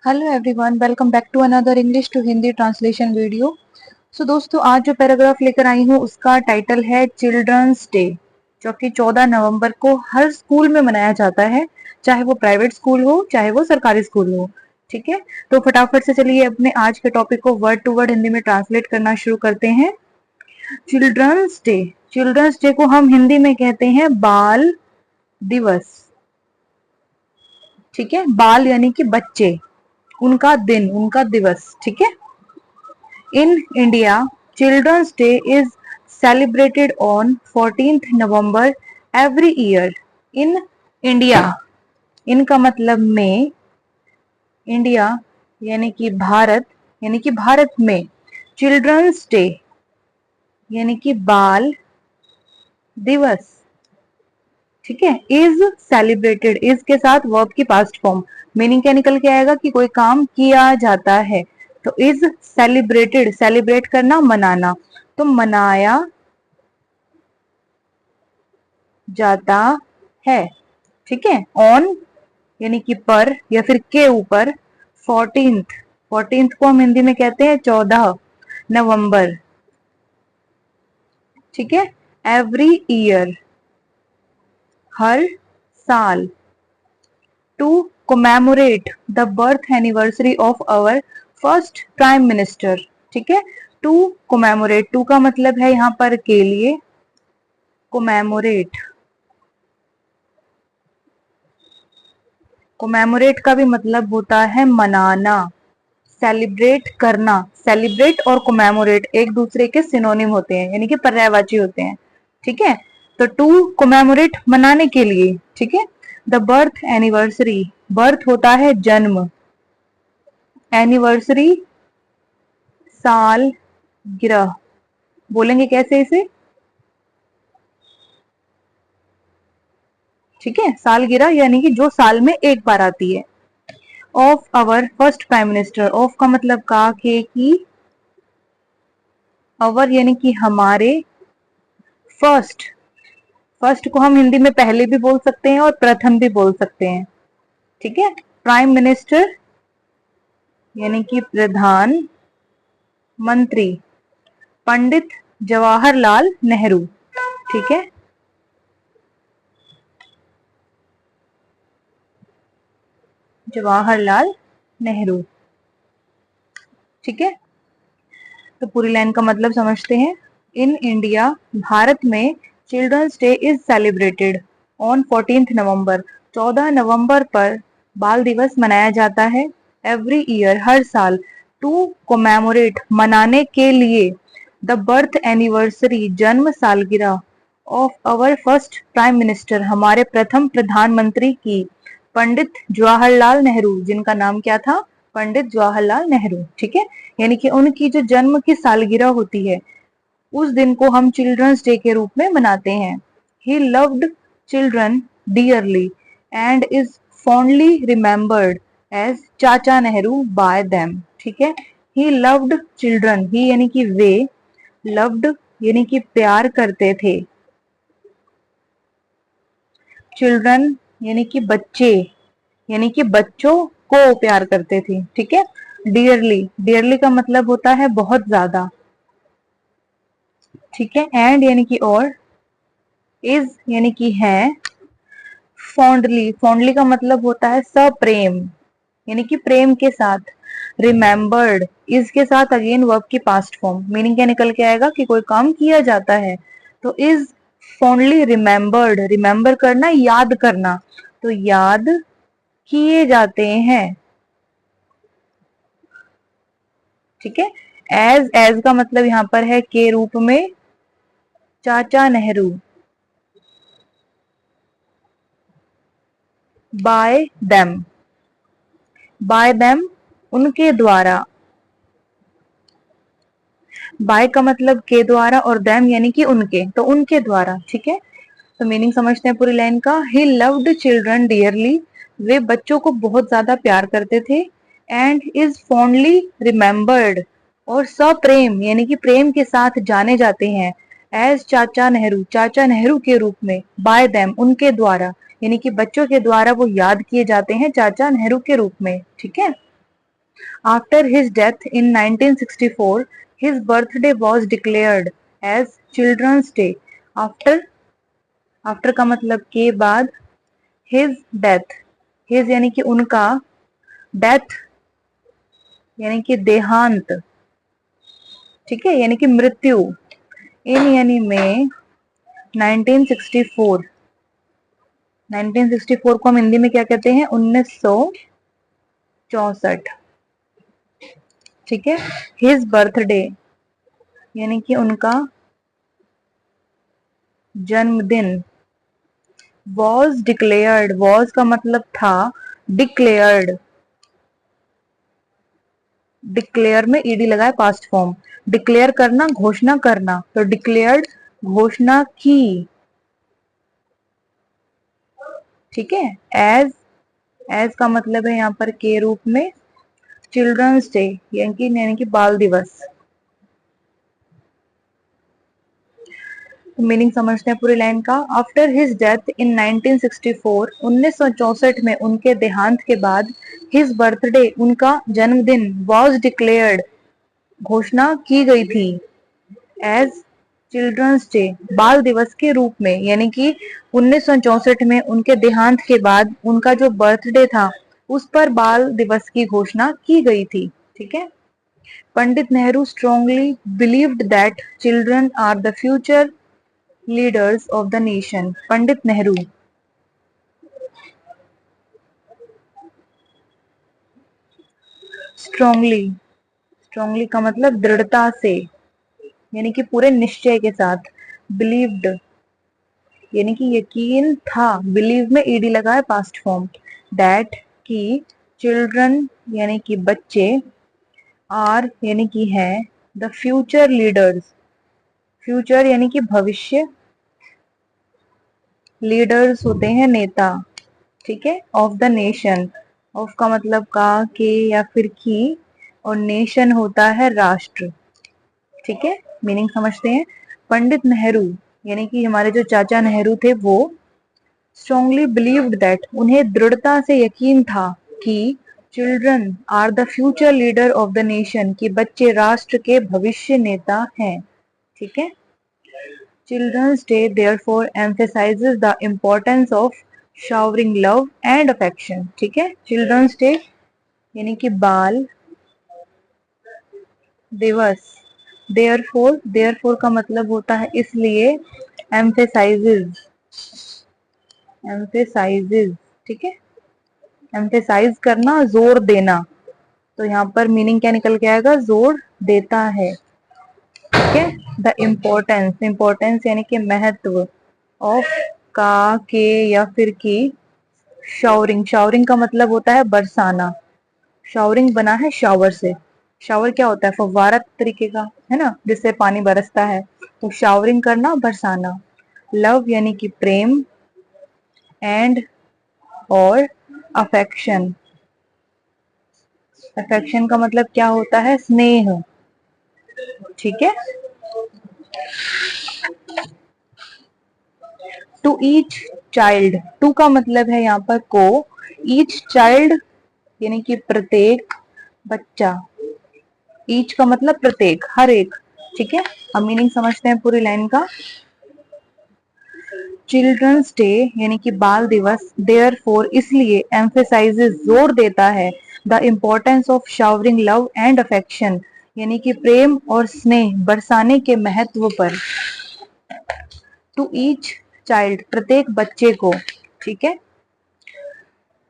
Hello everyone, welcome back to another English to Hindi translation video. So दोस्तों, आज जो paragraph लेकर आई हूँ उसका टाइटल है चिल्ड्रंस डे, जो कि 14 नवंबर को हर स्कूल में मनाया जाता है, चाहे वो प्राइवेट स्कूल हो चाहे वो सरकारी स्कूल हो। ठीक है, तो फटाफट से चलिए अपने आज के टॉपिक को वर्ड टू वर्ड हिंदी में ट्रांसलेट करना शुरू करते हैं। चिल्ड्रंस डे, चिल्ड्रंस डे को हम हिंदी में कहते हैं बाल दिवस। ठीक है, बाल यानी कि बच्चे, उनका दिन, उनका दिवस। ठीक है। In India, children's day is celebrated on 14th November every year. In India, इनका मतलब में, इंडिया यानी कि भारत, यानी कि भारत में, चिल्ड्रंस डे यानी कि बाल दिवस, ठीक है, इज सेलिब्रेटेड, इज के साथ वर्ब की पास्ट फॉर्म, मीनिंग क्या निकल के आएगा कि कोई काम किया जाता है। तो इज सेलिब्रेटेड, सेलिब्रेट करना, मनाना, तो मनाया जाता है। ठीक है। ऑन यानी कि पर या फिर के ऊपर, 14th, 14th को हम हिंदी में कहते हैं 14 नवंबर। ठीक है। एवरी ईयर, हर साल। To commemorate the birth anniversary of our first prime minister। ठीक है। टू commemorate, टू का मतलब है यहाँ पर के लिए, commemorate, commemorate का भी मतलब होता है मनाना, सेलिब्रेट करना। सेलिब्रेट और commemorate एक दूसरे के सिनोनिम होते हैं, यानी कि पर्यायवाची होते हैं। ठीक है। तो टू commemorate, मनाने के लिए। ठीक है। द बर्थ एनिवर्सरी, बर्थ होता है जन्म, एनिवर्सरी साल गिरह, बोलेंगे कैसे इसे? ठीक है, सालगिरह यानी कि जो साल में एक बार आती है। Of our first prime minister, of का मतलब का, के की, अवर यानी कि हमारे, फर्स्ट, फर्स्ट को हम हिंदी में पहले भी बोल सकते हैं और प्रथम भी बोल सकते हैं। ठीक है। प्राइम मिनिस्टर यानी कि प्रधान मंत्री, पंडित जवाहरलाल नेहरू। ठीक है। जवाहरलाल नेहरू। ठीक है। तो पूरी लाइन का मतलब समझते हैं। इन इंडिया, भारत में, children's day is celebrated on 14th November, 14 नवंबर पर बाल दिवस मनाया जाता है। एवरी ईयर, हर साल। टू कोमेमोरेट, मनाने के लिए। द बर्थ एनिवर्सरी, जन्म सालगिरह। Of our first prime minister, हमारे प्रथम प्रधानमंत्री की। पंडित जवाहरलाल नेहरू, जिनका नाम क्या था? पंडित जवाहरलाल नेहरू। ठीक है। यानी कि उनकी जो जन्म की सालगिरह होती है, उस दिन को हम चिल्ड्रंस डे के रूप में मनाते हैं। He loved children dearly and is fondly remembered as chacha Nehru bye them. ठीक है। ही लव्ड चिल्ड्रन, ही यानी कि वे, लव्ड यानी कि प्यार करते थे, चिल्ड्रन यानी कि बच्चे, यानी कि बच्चों को प्यार करते थे। ठीक है। डियरली, डियरली का मतलब होता है बहुत ज्यादा। ठीक है। एंड यानी कि और, इज यानी कि है, फॉन्डली, फॉन्डली का मतलब होता है सप्रेम, यानी कि प्रेम के साथ। रिमेम्बर्ड, इज के साथ अगेन वर्ब की पास्ट फॉर्म, मीनिंग क्या निकल के आएगा कि कोई काम किया जाता है। तो इज फॉन्डली रिमेम्बर्ड, रिमेम्बर करना, याद करना, तो याद किए जाते हैं। ठीक है। एज, एज का मतलब यहाँ पर है के रूप में, चाचा Nehru. Bye them, bye them उनके द्वारा। बाय का मतलब के द्वारा और देम यानी कि उनके, तो उनके द्वारा। ठीक है। तो मीनिंग समझते हैं पूरी लाइन का। ही लव्ड चिल्ड्रन डियरली, वे बच्चों को बहुत ज्यादा प्यार करते थे। एंड इज फॉन्डली रिमेम्बर्ड, और सप्रेम यानी कि प्रेम के साथ जाने जाते हैं। एज चाचा नेहरू, चाचा नेहरू के रूप में। बाय देम, उनके द्वारा, यानी कि बच्चों के द्वारा वो याद किए जाते हैं चाचा नेहरू के रूप में। ठीक है। After his death in 1964, his birthday was declared as Children's Day. After after का मतलब के बाद, हिज डेथ, हिज यानी कि उनका, डेथ यानी कि देहांत, ठीक है, यानी कि मृत्यु, इन यानी में 1964, 1964 को हम हिंदी में क्या कहते हैं, 1964, ठीक है। हिज बर्थडे यानी कि उनका जन्मदिन, वॉज डिक्लेयर्ड, वॉज का मतलब था, डिक्लेयर्ड, डिक्लेयर में ईडी लगा है, पास्ट फॉर्म, डिक्लेयर करना, घोषणा करना, तो डिक्लेयर्ड, घोषणा की, ठीक है। एज का मतलब है यहाँ पर के रूप में, चिल्ड्रंस डे यानी कि बाल दिवस। मीनिंग समझते हैं पूरी लाइन का। आफ्टर हिज डेथ इन 1964, 1964 में उनके देहांत के बाद, हिज बर्थडे, उनका जन्मदिन, वॉज डिक्लेयर्ड, घोषणा की गई थी, एज चिल्ड्रंस डे, बाल दिवस के रूप में, यानी कि 1964 में उनके देहांत के बाद उनका जो बर्थडे था उस पर बाल दिवस की घोषणा की गई थी, ठीक है। Pandit Nehru strongly believed that children are the future leaders of the nation. Pandit Nehru, strongly, strongly का मतलब दृढ़ता से, यानी कि पूरे निश्चय के साथ, बिलीव्ड यानी कि यकीन था, बिलीव में ईडी लगा है, पास्ट फॉर्म, दैट की, चिल्ड्रन यानी कि बच्चे, आर यानी कि है, द फ्यूचर लीडर्स, फ्यूचर यानी कि भविष्य, लीडर्स होते हैं नेता, ठीक है, ऑफ द नेशन, ऑफ का मतलब का, के या फिर की, और नेशन होता है राष्ट्र, ठीक है। मीनिंग समझते हैं। पंडित नेहरू यानी कि हमारे जो चाचा नेहरू थे, वो स्ट्रांगली बिलीव्ड दैट, उन्हें दृढ़ता से यकीन था कि children are the future leader of the nation, कि बच्चे राष्ट्र के भविष्य नेता हैं, ठीक है। Children's day therefore emphasizes the importance of showering love and affection, ठीक है। चिल्ड्रंस डे यानी कि बाल दिवस, therefore का मतलब होता है इसलिए, emphasizes, emphasizes, ठीक है, emphasize करना, जोर देना, तो यहाँ पर मीनिंग क्या निकल के आएगा, जोर देता है, ठीक है। द इम्पोर्टेंस, इम्पोर्टेंस यानी कि महत्व, ऑफ का, के या फिर की, शावरिंग, शावरिंग का मतलब होता है बरसाना, शावरिंग बना है शावर से, शावर क्या होता है, फव्वारा तरीके का, है ना, जिससे पानी बरसता है, तो शावरिंग करना, बरसाना। लव यानी कि प्रेम, एंड और अफेक्शन, अफेक्शन का मतलब क्या होता है, स्नेह, ठीक है। टू ईच चाइल्ड, टू का मतलब है यहाँ पर को, ईच चाइल्ड यानी कि प्रत्येक बच्चा, ईच का मतलब प्रत्येक, हर एक, ठीक है। अब मीनिंग समझते हैं पूरी लाइन का। चिल्ड्रंस डे यानी कि बाल दिवस, देयर फोर इसलिए, एम्फेसाइजेस जोर देता है, the importance of showering love and affection यानी कि प्रेम और स्नेह बरसाने के महत्व पर, टू ईच चाइल्ड प्रत्येक बच्चे को, ठीक है।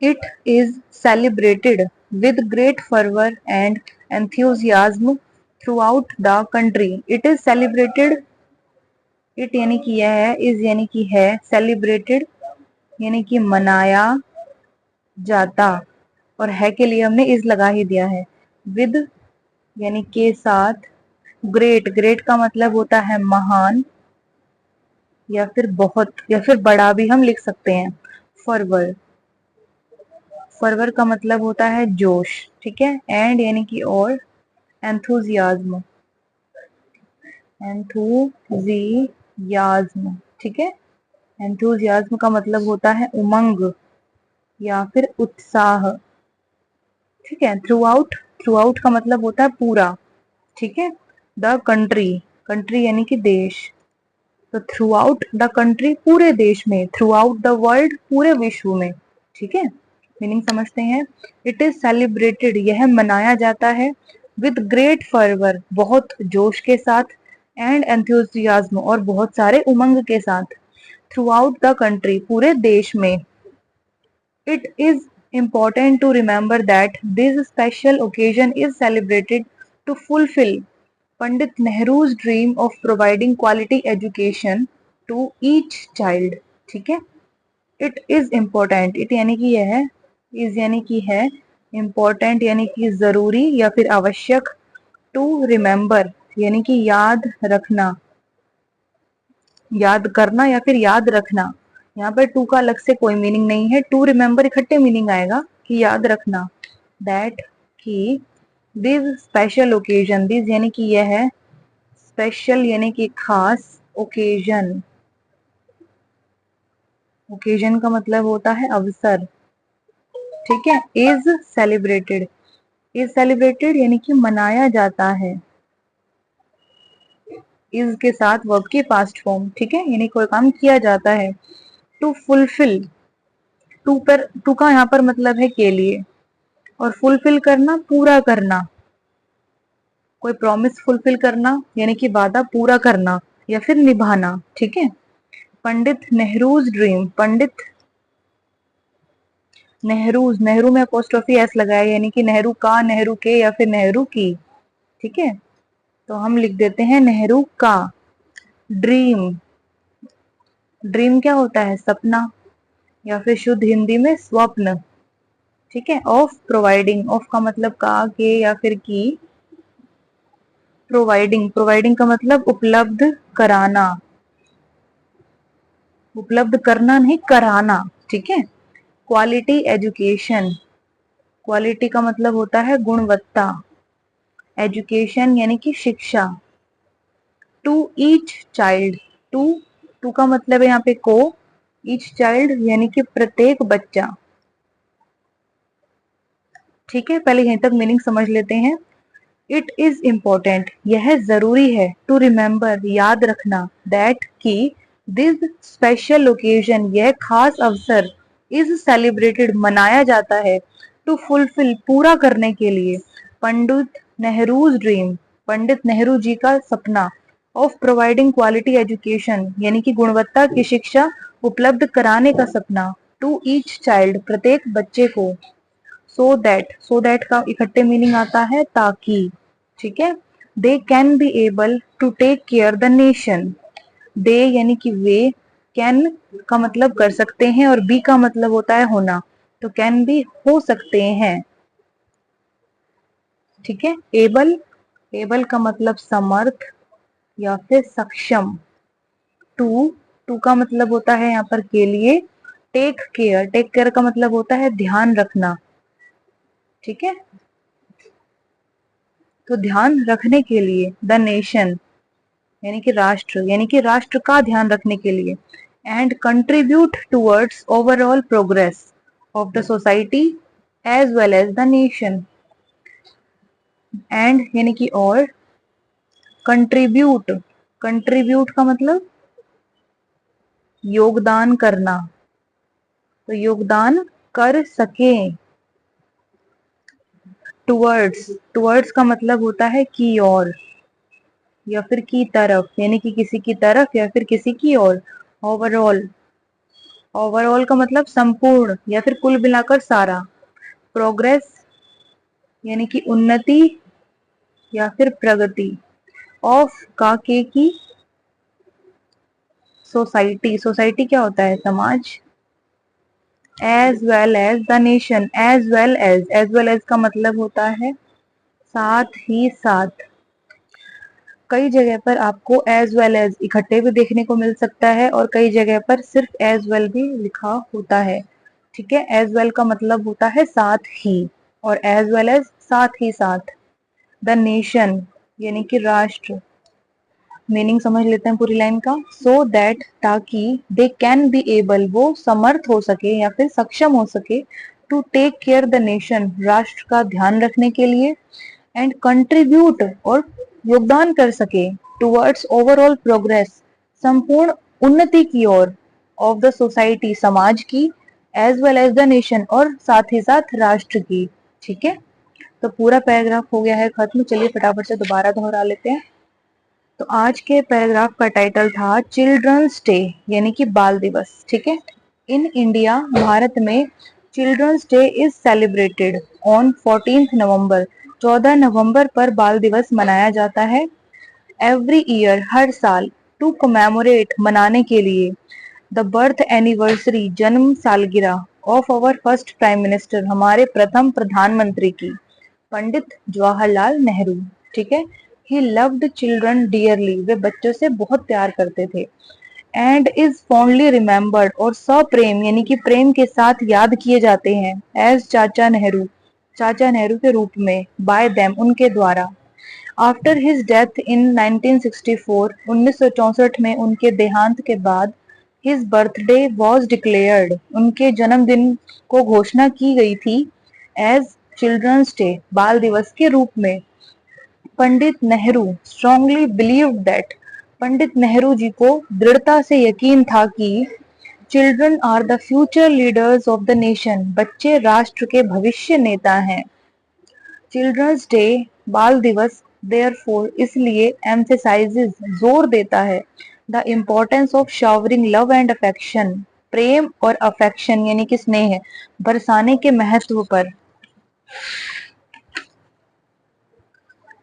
It is celebrated with great fervour and enthusiasm throughout the country. It is celebrated, it यानी कि यह है, इज यानी कि है, सेलिब्रेटेड यानी कि मनाया जाता, और है के लिए हमने इज लगा ही दिया है, विद यानी के साथ, ग्रेट, ग्रेट का मतलब होता है महान या फिर बहुत या फिर बड़ा भी हम लिख सकते हैं, फरवर, फरवर का मतलब होता है जोश, ठीक है। एंड यानी कि और, एंथुजियाज्म, एंथुजियाज्म, ठीक है। एंथुजियाज्म का मतलब होता है उमंग या फिर उत्साह, ठीक है। थ्रू आउट थ्रू आउट का मतलब होता है पूरा, ठीक है। द कंट्री, कंट्री यानी कि देश, तो थ्रू आउट द कंट्री पूरे देश में, थ्रू आउट द वर्ल्ड पूरे विश्व में, ठीक है। मीनिंग समझते हैं। इट इज सेलिब्रेटेड, यह मनाया जाता है, विद ग्रेट फर्वर, बहुत जोश के साथ, एंड एंथुसियाज्म, और बहुत सारे उमंग के साथ, थ्रू आउट द कंट्री पूरे देश में। It is important to remember that this special occasion is celebrated to fulfill Pandit Nehru's dream of providing quality education to each child. ठीक है। It is important, it यानी कि यह है, is यानी कि है, important यानी कि जरूरी या फिर आवश्यक, to remember यानी कि याद रखना, याद करना या फिर याद रखना। यहाँ पर टू का अलग से कोई मीनिंग नहीं है, टू रिमेम्बर इकट्ठे मीनिंग आएगा कि याद रखना। दैट कि दिस स्पेशल ओकेजन, दिस यानी कि यह है, स्पेशल यानी कि खास, ओकेजन, ओकेजन का मतलब होता है अवसर, ठीक है। इज सेलिब्रेटेड, इज सेलिब्रेटेड यानी कि मनाया जाता है, इज के साथ वर्ब की पास्ट फॉर्म, ठीक है, यानी कोई काम किया जाता है। टू फुलफिल, टू का यहाँ पर मतलब है के लिए, और फुलफिल करना पूरा करना, कोई प्रॉमिस फुलफिल करना यानी कि वादा पूरा करना या फिर निभाना, ठीक है। पंडित नेहरूज ड्रीम, पंडित नेहरूज, नेहरू में अपोस्ट्रोफी एस लगाया यानी कि नेहरू का, नेहरू के या फिर नेहरू की, ठीक है। तो हम लिख देते हैं नेहरू का ड्रीम, ड्रीम क्या होता है, सपना या फिर शुद्ध हिंदी में स्वप्न, ठीक है। ऑफ प्रोवाइडिंग, ऑफ का मतलब का, के या फिर की, प्रोवाइडिंग, प्रोवाइडिंग का मतलब उपलब्ध कराना, उपलब्ध करना नहीं कराना, ठीक है। क्वालिटी एजुकेशन, क्वालिटी का मतलब होता है गुणवत्ता, एजुकेशन यानी कि शिक्षा। To each child, to, to का मतलब है यहाँ पे को, ईच चाइल्ड यानी कि प्रत्येक बच्चा, ठीक है। पहले यहीं तक मीनिंग समझ लेते हैं। इट इज इम्पोर्टेंट, यह जरूरी है, टू रिमेम्बर याद रखना, दैट कि दिस स्पेशल ओकेजन यह खास अवसर, इज सेलिब्रेटेड मनाया जाता है, टू फुलफिल पूरा करने के लिए, पंडित नेहरूज ड्रीम पंडित नेहरू जी का सपना, ऑफ प्रोवाइडिंग क्वालिटी एजुकेशन यानी कि गुणवत्ता की शिक्षा उपलब्ध कराने का सपना, टू ईच चाइल्ड प्रत्येक बच्चे को, सो दैट का इकट्ठे मीनिंग आता है ताकि, ठीक है। They can be able to take care the nation, they यानी कि वे, कैन का मतलब कर सकते हैं और बी का मतलब होता है होना, तो कैन बी हो सकते हैं, ठीक है। एबल, एबल का मतलब समर्थ या फिर सक्षम। टू, टू का मतलब होता है यहाँ पर के लिए। टेक केयर, टेक केयर का मतलब होता है ध्यान रखना, ठीक है। तो ध्यान रखने के लिए, द नेशन यानी कि राष्ट्र, यानी कि राष्ट्र का ध्यान रखने के लिए, and contribute towards overall progress of the society as well as the nation. And यानी कि और, कंट्रीब्यूट, कंट्रीब्यूट का मतलब योगदान करना, तो योगदान कर सके। टूवर्ड्स, टूवर्ड्स का मतलब होता है की ओर या फिर की तरफ, यानी कि किसी की तरफ या फिर किसी की ओर। ओवरऑल, ओवरऑल का मतलब संपूर्ण या फिर कुल मिलाकर सारा। प्रोग्रेस यानी कि उन्नति या फिर प्रगति। ऑफ का के की, सोसाइटी, सोसाइटी क्या होता है, समाज। As well as the nation, as well as, as well as का मतलब होता है साथ ही साथ। कई जगह पर आपको एज वेल एज इकट्ठे भी देखने को मिल सकता है और कई जगह पर सिर्फ एज वेल भी लिखा होता है, ठीक है। एज वेल का मतलब होता है साथ ही, और एज वेल एज साथ ही साथ। द नेशन यानी कि राष्ट्र। मीनिंग समझ लेते हैं पूरी लाइन का। सो दैट ताकि, दे कैन बी एबल वो समर्थ हो सके या फिर सक्षम हो सके, to take care the nation, राष्ट्र का ध्यान रखने के लिए, एंड कंट्रीब्यूट और योगदान कर सके टुवर्ड्स ओवरऑल प्रोग्रेस, संपूर्ण उन्नति की ओर, ऑफ द सोसाइटी, समाज की, as well as the nation और साथ ही साथ राष्ट्र की। ठीक है, तो पूरा पैराग्राफ हो गया है खत्म। चलिए फटाफट से दोबारा दोहरा लेते हैं। तो आज के पैराग्राफ का टाइटल था चिल्ड्रंस डे यानी कि बाल दिवस। ठीक है, इन इंडिया, भारत में children's day is celebrated on 14 November, 14 नवंबर पर बाल दिवस मनाया जाता है। एवरी ईयर, हर साल, टू कमेमोरेट, मनाने के लिए, द बर्थ एनिवर्सरी, जन्म सालगिरह, of our first prime minister, हमारे प्रथम प्रधानमंत्री की, पंडित जवाहरलाल नेहरू। ठीक है, ही लव्ड चिल्ड्रन डियरली, वे बच्चों से बहुत प्यार करते थे। एंड इज फॉन्डली रिमेम्बर्ड, और सप्रेम यानी कि प्रेम के साथ याद किए जाते हैं, एज चाचा नेहरू, चाचा नेहरू के रूप में, बाय देम, उनके द्वारा। आफ्टर हिज डेथ इन 1964, 1964 में उनके देहांत के बाद, हिज बर्थडे वॉज डिक्लेयर्ड, उनके जन्मदिन को घोषणा की गई थी, एज चिल्ड्रंस डे, बाल दिवस के रूप में। Pandit Nehru strongly believed that, Pandit Nehru ji को दृढ़ता से यकीन था कि children are the future leaders of the nation, बच्चे राष्ट्र के भविष्य नेता हैं। चिल्ड्रंस डे, बाल दिवस, देयरफॉर, इसलिए, एम्फेसाइजेस, जोर देता है, the importance of showering love and affection, प्रेम और अफेक्शन यानी कि स्नेह बरसाने के महत्व पर,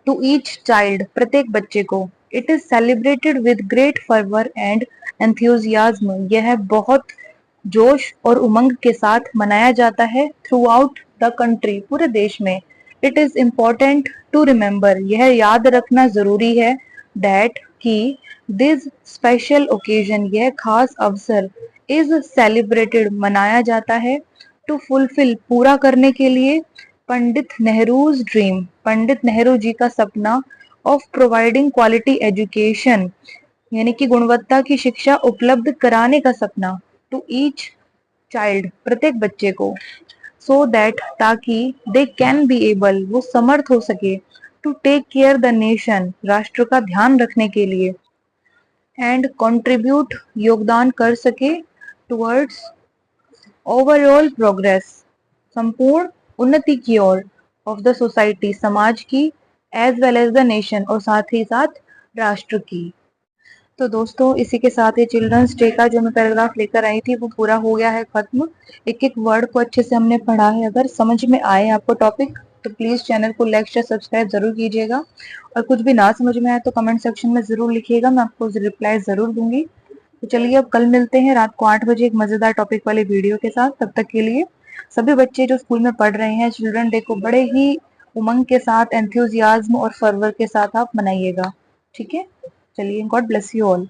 टू ईच चाइल्ड, प्रत्येक बच्चे को। It is celebrated with great fervour and enthusiasm, यह बहुत जोश और उमंग के साथ मनाया जाता है, थ्रू आउट द कंट्री, पूरे देश में। It is important to remember, यह याद रखना जरूरी है, दैट, कि, दिस स्पेशल ओकेजन, यह खास अवसर, इज सेलिब्रेटेड, मनाया जाता है, टू फुलफिल, पूरा करने के लिए, पंडित नेहरूज ड्रीम, पंडित नेहरू जी का सपना, ऑफ प्रोवाइडिंग क्वालिटी एजुकेशन, यानी कि गुणवत्ता की शिक्षा उपलब्ध कराने का सपना, टू ईच चाइल्ड, प्रत्येक बच्चे को, सो दैट, ताकि, दे कैन बी एबल, वो समर्थ हो सके, to take care the nation, राष्ट्र का ध्यान रखने के लिए, एंड कंट्रीब्यूट, योगदान कर सके, टुवर्ड्स ओवरऑल प्रोग्रेस, संपूर्ण उन्नति की ओर, ऑफ द सोसाइटी, समाज की, as well as the nation और साथ ही साथ राष्ट्र की। तो दोस्तों इसी के साथ ये चिल्ड्रंस डे का जो मैं पैराग्राफ लेकर आई थी वो पूरा हो गया है खत्म। एक एक वर्ड को अच्छे से हमने पढ़ा है। अगर समझ में आए आपको टॉपिक तो प्लीज चैनल को लाइक शेयर सब्सक्राइब जरूर कीजिएगा, और कुछ भी ना समझ में आए तो कमेंट सेक्शन में जरूर लिखिएगा, मैं आपको रिप्लाई जरूर दूंगी। तो चलिए अब कल मिलते हैं रात को 8 बजे एक मजेदार टॉपिक वाले वीडियो के साथ। तब तक के लिए सभी बच्चे जो स्कूल में पढ़ रहे हैं चिल्ड्रन डे को बड़े ही उमंग के साथ, एंथुजियाज्म और फर्वर के साथ आप मनाइएगा। ठीक है, चलिए, गॉड ब्लेस यू ऑल।